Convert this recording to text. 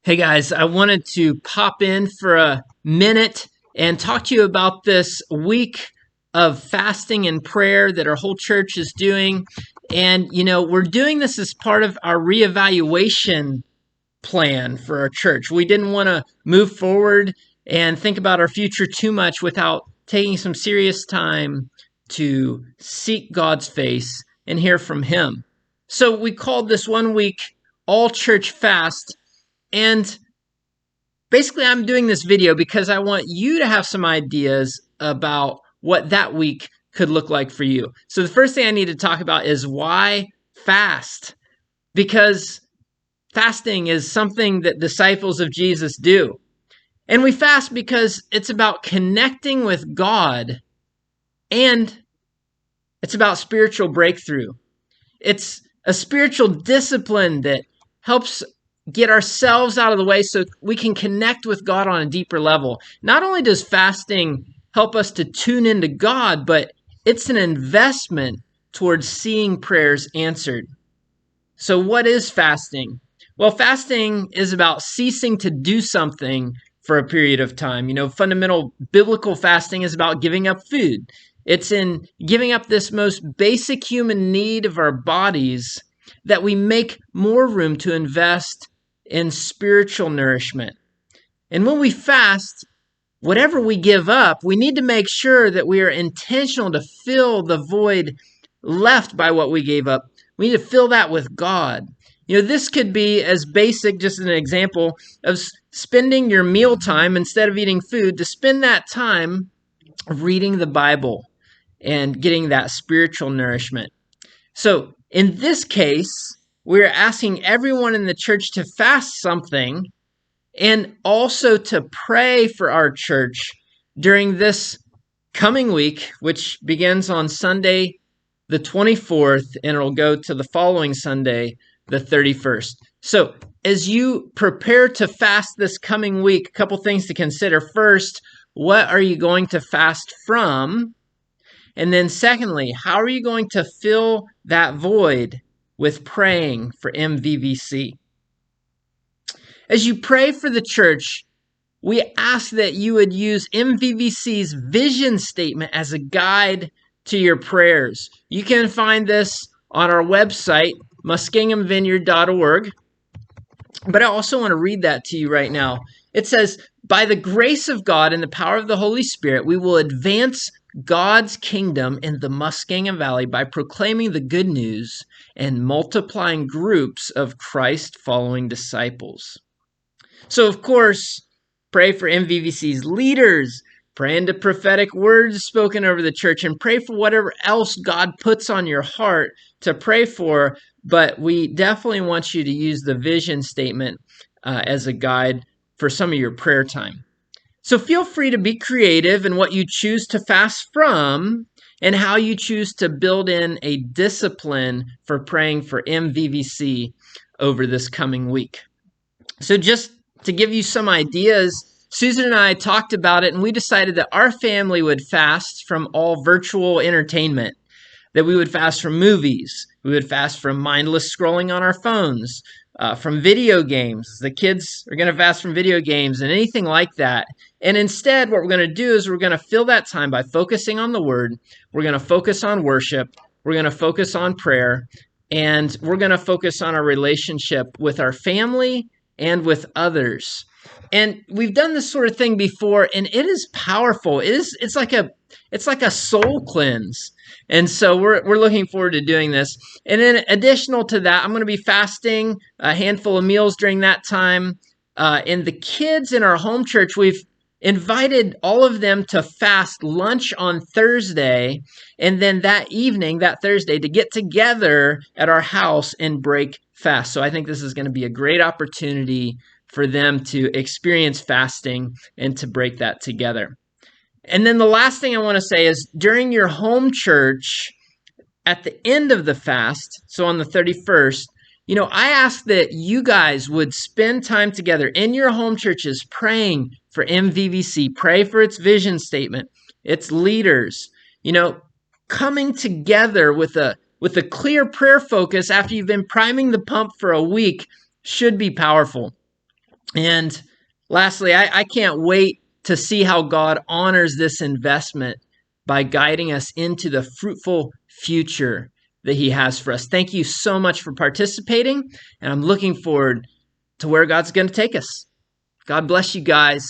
Hey guys, I wanted to pop in for a minute and talk to you about this week of fasting and prayer that our whole church is doing. And, we're doing this as part of our reevaluation plan for our church. We didn't want to move forward and think about our future too much without taking some serious time to seek God's face and hear from Him. So we called this 1 week All Church Fast. And basically, I'm doing this video because I want you to have some ideas about what that week could look like for you. So the first thing I need to talk about is why fast? Because fasting is something that disciples of Jesus do. And we fast because it's about connecting with God and it's about spiritual breakthrough. It's a spiritual discipline that helps get ourselves out of the way so we can connect with God on a deeper level. Not only does fasting help us to tune into God, but it's an investment towards seeing prayers answered. So what is fasting? Well, fasting is about ceasing to do something for a period of time. Fundamental biblical fasting is about giving up food. It's in giving up this most basic human need of our bodies that we make more room to invest in spiritual nourishment. And when we fast, whatever we give up, we need to make sure that we are intentional to fill the void left by what we gave up. We need to fill that with God. This could be as basic, just an example, of spending your meal time instead of eating food, to spend that time reading the Bible and getting that spiritual nourishment. So in this case, we're asking everyone in the church to fast something and also to pray for our church during this coming week, which begins on Sunday the 24th, and it'll go to the following Sunday, the 31st. So as you prepare to fast this coming week, a couple things to consider. First, what are you going to fast from? And then secondly, how are you going to fill that void with praying for MVVC? As you pray for the church, we ask that you would use MVVC's vision statement as a guide to your prayers. You can find this on our website, muskingumvineyard.org. But I also want to read that to you right now. It says, "By the grace of God and the power of the Holy Spirit, we will advance God's kingdom in the Muskingum Valley by proclaiming the good news and multiplying groups of Christ-following disciples." So, of course, pray for MVVC's leaders, pray into prophetic words spoken over the church, and pray for whatever else God puts on your heart to pray for. But we definitely want you to use the vision statement as a guide for some of your prayer time. So feel free to be creative in what you choose to fast from and how you choose to build in a discipline for praying for MVVC over this coming week. So just to give you some ideas, Susan and I talked about it, and we decided that our family would fast from all virtual entertainment, that we would fast from movies, we would fast from mindless scrolling on our phones, from video games. The kids are going to fast from video games and anything like that. And instead, what we're going to do is we're going to fill that time by focusing on the Word. We're going to focus on worship. We're going to focus on prayer. And we're going to focus on our relationship with our family and with others. And we've done this sort of thing before, and it is powerful. It's like a soul cleanse. And so we're looking forward to doing this. And then additional to that, I'm going to be fasting a handful of meals during that time. And the kids in our home church, we've invited all of them to fast lunch on Thursday. And then that evening, that Thursday, to get together at our house and break fast. So I think this is going to be a great opportunity for them to experience fasting and to break that together. And then the last thing I want to say is during your home church, at the end of the fast, so on the 31st, I ask that you guys would spend time together in your home churches praying for MVVC, pray for its vision statement, its leaders, coming together with a clear prayer focus after you've been priming the pump for a week should be powerful. And lastly, I can't wait to see how God honors this investment by guiding us into the fruitful future that He has for us. Thank you so much for participating, and I'm looking forward to where God's going to take us. God bless you guys.